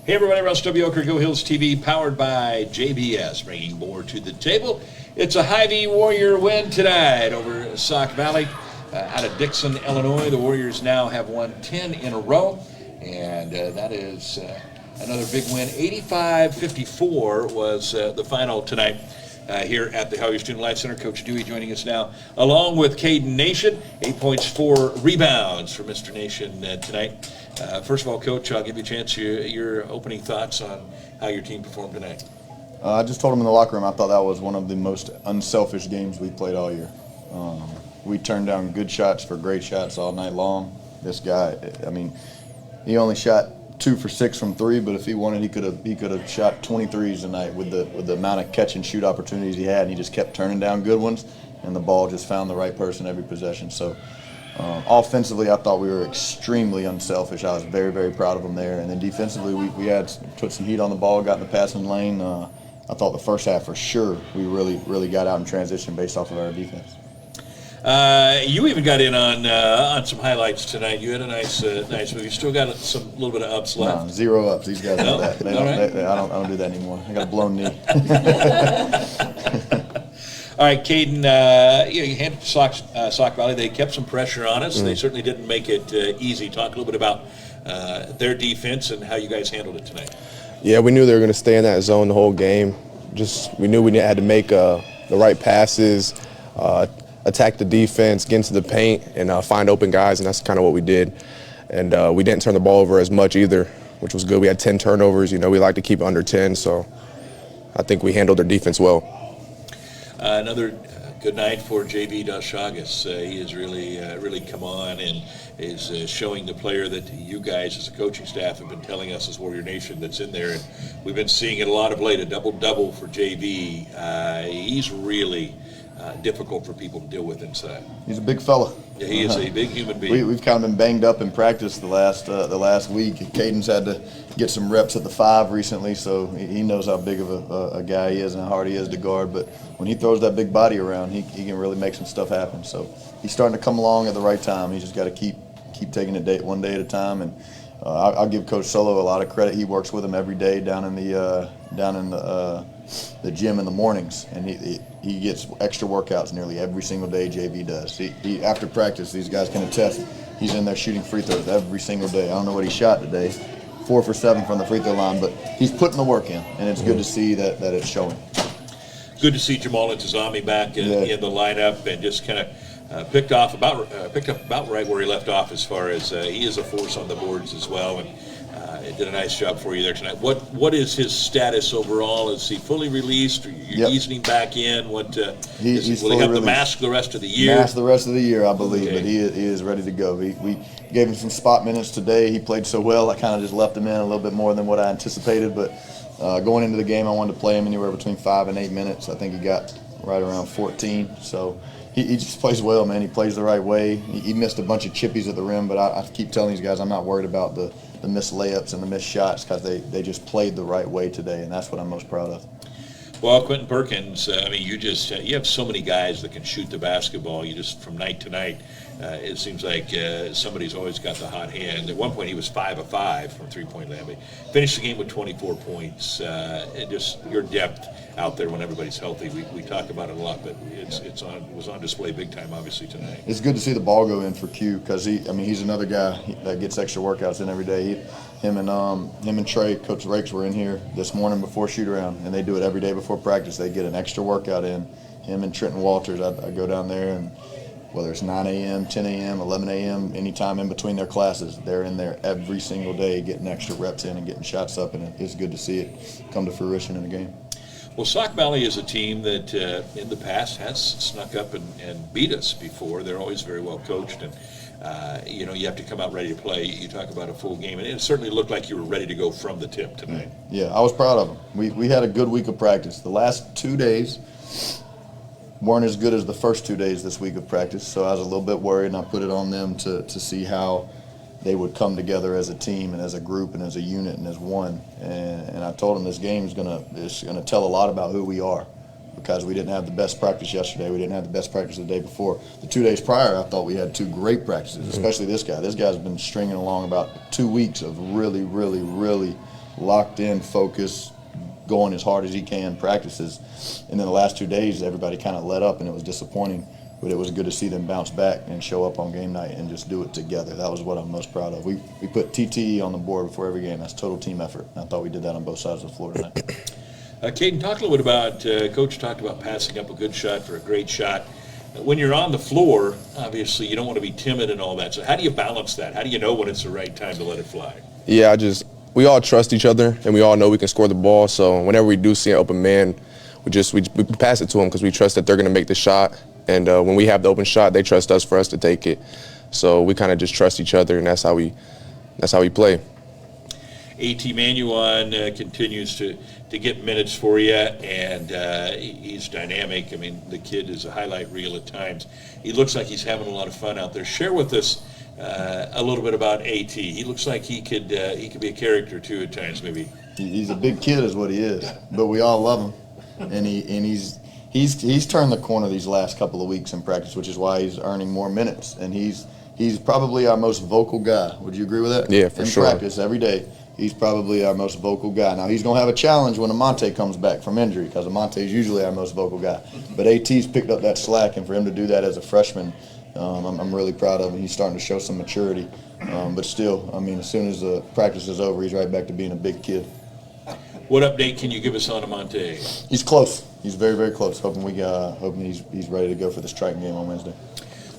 Hey everybody, Russ W. Oker, Go Hills TV, powered by JBS, bringing more to the table. It's a Hy-Vee Warrior win tonight over Sauk Valley out of Dixon, Illinois. The Warriors now have won 10 in a row, and that is another big win. 85-54 was the final tonight here at the Hellyer Student Life Center. Coach Dewey joining us now, along with Kayden Nation. 8 points, 4 rebounds for Mr. Nation tonight. First of all, Coach, I'll give you a chance, your opening thoughts on how your team performed tonight. I just told him in the locker room I thought that was one of the most unselfish games we played all year. We turned down good shots for great shots all night long. This guy, I mean, he only shot 2 for 6 from 3, but if he wanted, he could have shot 23s tonight with the amount of catch and shoot opportunities he had, and he just kept turning down good ones, and the ball just found the right person every possession. So offensively, I thought we were extremely unselfish. I was very, very proud of them there. And then defensively, we had put some heat on the ball, got in the passing lane. I thought the first half for sure we really got out in transition based off of our defense. You even got in on some highlights tonight. You had a nice move. You still got a little bit of ups left. No, 0 ups. These guys know that. I don't do that anymore. I got a blown knee. All right, Kayden, you handed Sauk Valley. They kept some pressure on us. They certainly didn't make it easy. Talk a little bit about their defense and how you guys handled it tonight. Yeah, we knew they were going to stay in that zone the whole game. We knew we had to make the right passes, attack the defense, get into the paint, and find open guys, and that's kind of what we did. And we didn't turn the ball over as much either, which was good. We had 10 turnovers. You know, we like to keep under 10, so I think we handled their defense well. Another good night for J.B. Chagas. He has really come on and is showing the player that you guys as a coaching staff have been telling us as Warrior Nation that's in there. And we've been seeing it a lot of late, a double-double for J.B. He's really difficult for people to deal with inside. He's a big fella. Yeah, he is a big human being. We've kind of been banged up in practice the last week. Kayden's had to get some reps at the 5 recently, so he knows how big of a guy he is and how hard he is to guard. But when he throws that big body around, he can really make some stuff happen. So he's starting to come along at the right time. He's just got to keep taking it one day at a time. And I'll give Coach Solo a lot of credit. He works with him every day down in the gym in the mornings, and he gets extra workouts nearly every single day. JV does. He after practice, these guys can attest. He's in there shooting free throws every single day. I don't know what he shot today, 4 for 7 from the free throw line, but he's putting the work in, and it's good to see that it's showing. Good to see Jamal Intizami back in the lineup and just kind of picked up about right where he left off as far as he is a force on the boards as well, and did a nice job for you there tonight. What is his status overall? Is he fully released? Or you're easing him back in? Will he have the mask the rest of the year? Mask the rest of the year, I believe, but he is ready to go. We gave him some spot minutes today. He played so well, I kind of just left him in a little bit more than what I anticipated, but going into the game, I wanted to play him anywhere between 5 and 8 minutes. I think he got right around 14, so he just plays well, man. He plays the right way. He missed a bunch of chippies at the rim, but I keep telling these guys I'm not worried about the missed layups and the missed shots because they just played the right way today, and that's what I'm most proud of. Well, Quentin Perkins, I mean, you have so many guys that can shoot the basketball. You just, from night to night, it seems like somebody's always got the hot hand. At one point, he was 5 of 5 from three-point land. Finished the game with 24 points. Just your depth out there when everybody's healthy. We talk about it a lot, but it was on display big time, obviously, tonight. It's good to see the ball go in for Q because he's another guy that gets extra workouts in every day. Him and Trey, Coach Rakes, were in here this morning before shoot-around, and they do it every day before practice. They get an extra workout in. Him and Trenton Walters, I go down there, and whether it's 9 a.m., 10 a.m., 11 a.m., anytime in between their classes, they're in there every single day getting extra reps in and getting shots up, and it's good to see it come to fruition in the game. Well, Sauk Valley is a team that in the past has snuck up and beat us before. They're always very well coached, and you have to come out ready to play. You talk about a full game, and it certainly looked like you were ready to go from the tip tonight. Yeah, I was proud of them. We had a good week of practice. The last 2 days weren't as good as the first 2 days this week of practice, so I was a little bit worried, and I put it on them to see how they would come together as a team and as a group and as a unit and as one. And I told them this game is gonna tell a lot about who we are, because we didn't have the best practice yesterday. We didn't have the best practice the day before. The 2 days prior, I thought we had 2 great practices, especially this guy. This guy's been stringing along about 2 weeks of really, really, really locked in, focused, going as hard as he can, practices. And then the last 2 days, everybody kind of let up, and it was disappointing. But it was good to see them bounce back and show up on game night and just do it together. That was what I'm most proud of. We put TTE on the board before every game. That's total team effort. And I thought we did that on both sides of the floor tonight. Kayden, talk a little bit about, Coach talked about passing up a good shot for a great shot. When you're on the floor, obviously you don't want to be timid and all that. So how do you balance that? How do you know when it's the right time to let it fly? Yeah, we all trust each other, and we all know we can score the ball. So whenever we do see an open man, we pass it to them because we trust that they're going to make the shot. And when we have the open shot, they trust us for us to take it. So we kind of just trust each other, and that's how we play. A.T. Manuon continues to get minutes for you, and he's dynamic. I mean, the kid is a highlight reel at times. He looks like he's having a lot of fun out there. Share with us a little bit about A.T. He looks like he could be a character too at times, maybe. He's a big kid, is what he is. But we all love him, and he's turned the corner these last couple of weeks in practice, which is why he's earning more minutes. And he's probably our most vocal guy. Would you agree with that? Yeah, for sure. In practice every day, he's probably our most vocal guy. Now, he's going to have a challenge when Amante comes back from injury, because Amante is usually our most vocal guy. But AT's picked up that slack, and for him to do that as a freshman, I'm really proud of him. He's starting to show some maturity. But still, I mean, as soon as the practice is over, he's right back to being a big kid. What update can you give us on Amante? He's close. He's very, very close. Hoping he's ready to go for this Triton game on Wednesday.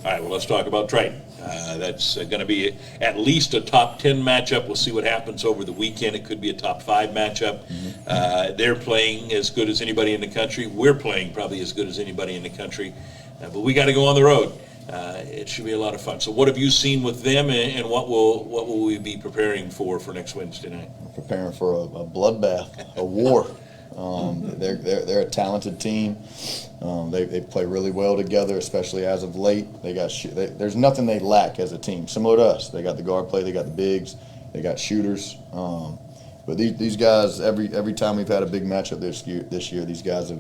All right, well, let's talk about Triton. That's going to be at least a top 10 matchup. We'll see what happens over the weekend. It could be a top 5 matchup. Mm-hmm. They're playing as good as anybody in the country. We're playing probably as good as anybody in the country. But we got to go on the road. It should be a lot of fun. So what have you seen with them, and what will we be preparing for next Wednesday night? We're preparing for a bloodbath, a war. They're a talented team. They play really well together, especially as of late. There's nothing they lack as a team, similar to us. They got the guard play, they got the bigs, they got shooters. But these guys, every time we've had a big matchup this year, these guys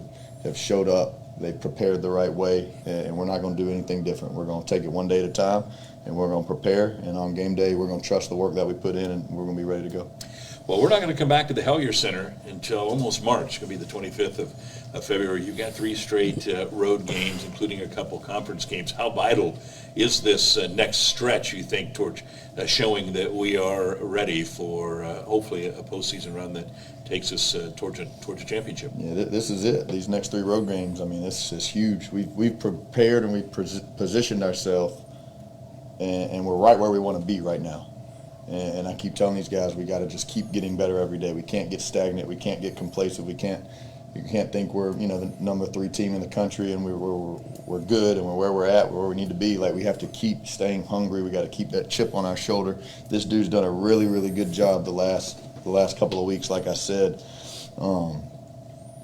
have showed up. They've prepared the right way, and we're not going to do anything different. We're going to take it one day at a time, and we're going to prepare. And on game day, we're going to trust the work that we put in, and we're going to be ready to go. Well, we're not going to come back to the Hellyer Center until almost March. It's going to be the 25th of February. You've got 3 straight road games, including a couple conference games. How vital is this next stretch, you think, towards showing that we are ready for hopefully a postseason run that takes us towards a championship? Yeah, this is it. These next 3 road games, I mean, this is huge. We've prepared and we've positioned ourselves, and we're right where we want to be right now. And I keep telling these guys, we got to just keep getting better every day. We can't get stagnant. We can't get complacent. You can't think we're the number 3 team in the country and we're good and we're where we're at, where we need to be. Like, we have to keep staying hungry. We got to keep that chip on our shoulder. This dude's done a really, really good job the last couple of weeks. Like I said,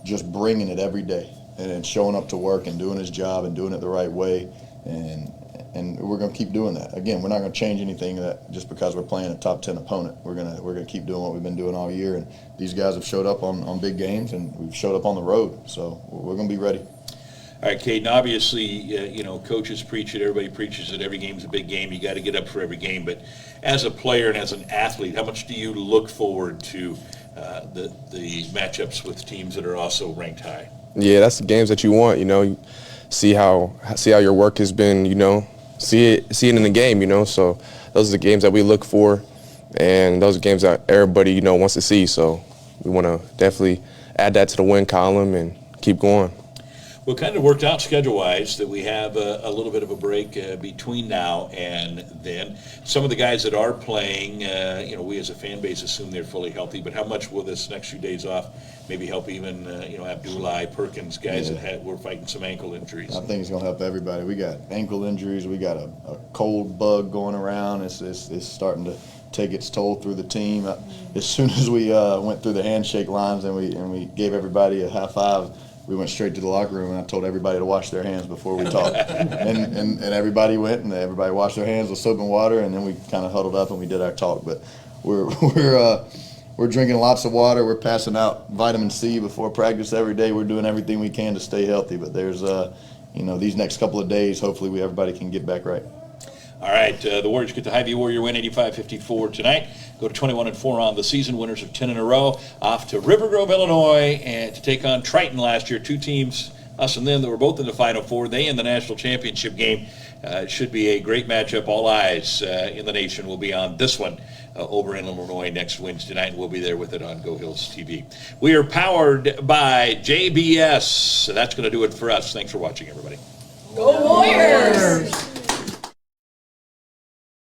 just bringing it every day and showing up to work and doing his job and doing it the right way. And we're going to keep doing that. Again, we're not going to change anything that just because we're playing a top 10 opponent. We're going to keep doing what we've been doing all year. And these guys have showed up on big games, and we've showed up on the road. So we're going to be ready. All right, Kayden, obviously, coaches preach it. Everybody preaches it. Every game's a big game. You got to get up for every game. But as a player and as an athlete, how much do you look forward to the matchups with teams that are also ranked high? Yeah, that's the games that you want, see how your work has been, see it in the game, so those are the games that we look for, and those are games that everybody, wants to see, so we want to definitely add that to the win column and keep going. Well, it kind of worked out schedule-wise that we have a little bit of a break between now and then. Some of the guys that are playing, we as a fan base assume they're fully healthy, but how much will this next few days off maybe help even, Abdullah, Perkins, guys that were fighting some ankle injuries? I think it's going to help everybody. We got ankle injuries. We got a cold bug going around. It's starting to take its toll through the team. As soon as we went through the handshake lines and we gave everybody a high five, we went straight to the locker room, and I told everybody to wash their hands before we talked. and everybody went, and everybody washed their hands with soap and water, and then we kind of huddled up and we did our talk. But we're drinking lots of water. We're passing out vitamin C before practice every day. We're doing everything we can to stay healthy. But there's, these next couple of days, hopefully everybody can get back right. All right, the Warriors get the Hy-Vee Warrior win 85-54 tonight. Go to 21-4 on the season, winners of 10 in a row. Off to River Grove, Illinois, and to take on Triton last year. Two teams, us and them, that were both in the Final Four. They in the national championship game. It should be a great matchup. All eyes in the nation will be on this one over in Illinois next Wednesday night. We'll be there with it on Go Hills TV. We are powered by JBS. So that's going to do it for us. Thanks for watching, everybody. Go Warriors!